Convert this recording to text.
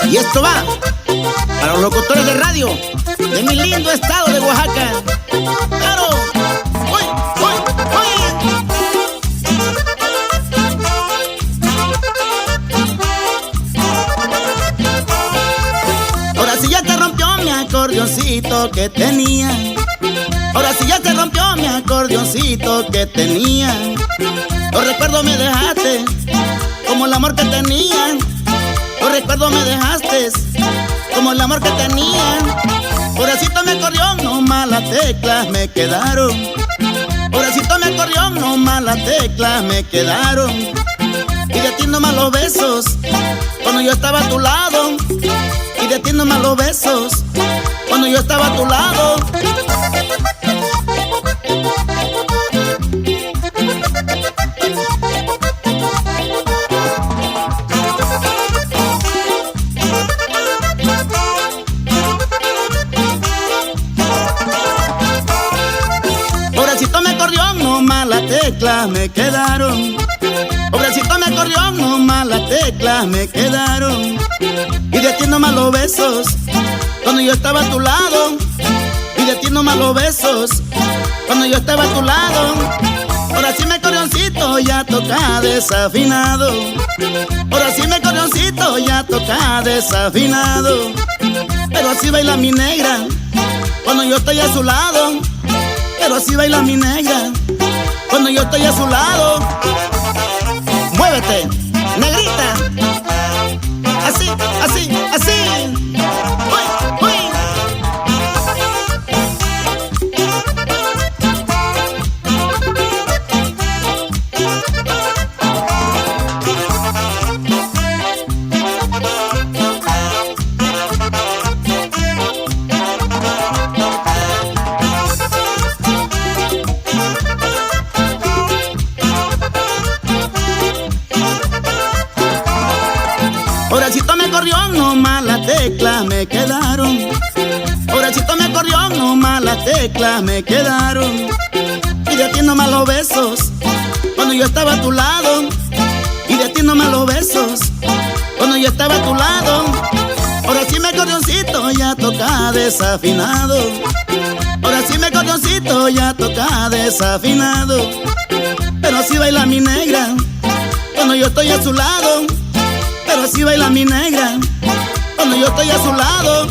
Y esto va para los locutores de radio de mi lindo estado de Oaxaca. ¡Claro! ¡Uy, uy, uy! Ahora sí ya te rompió mi acordeoncito que tenía. Ahora sí ya te rompió mi acordeoncito que tenía. Los recuerdos me dejaste como el amor que tenía. Los recuerdos me dejaste como el amor que tenía. Pobrecito mi acordeón, no malas teclas me quedaron. Pobrecito mi acordeón, no malas teclas me quedaron. Y de ti nomás los besos cuando yo estaba a tu lado. Y de ti nomás los besos cuando yo estaba a tu lado. Pobrecito mi acordeón, no malas teclas me quedaron. Pobrecito mi acordeón, no malas teclas me quedaron. Y de ti nomás los besos cuando yo estaba a tu lado. Y de ti nomás los besos cuando yo estaba a tu lado. Ahora sí mi acordeoncito ya toca desafinado. Ahora sí mi acordeoncito ya toca desafinado. Pero así baila mi negra cuando yo estoy a su lado. Pero así baila mi negra cuando yo estoy a su lado. Muévete, negrita. Así, así, así. Uy, uy. Pobrecito mi acordeón, no malas teclas me quedaron. Pobrecito mi acordeón, no malas teclas me quedaron. Y de ti nomás los besos cuando yo estaba a tu lado. Y de ti nomás los besos cuando yo estaba a tu lado. Ahora sí mi acordeoncito ya toca desafinado. Ahora sí mi acordeoncito ya toca desafinado. Pero así baila mi negra cuando yo estoy a su lado. Pero así baila mi negra cuando yo estoy a su lado.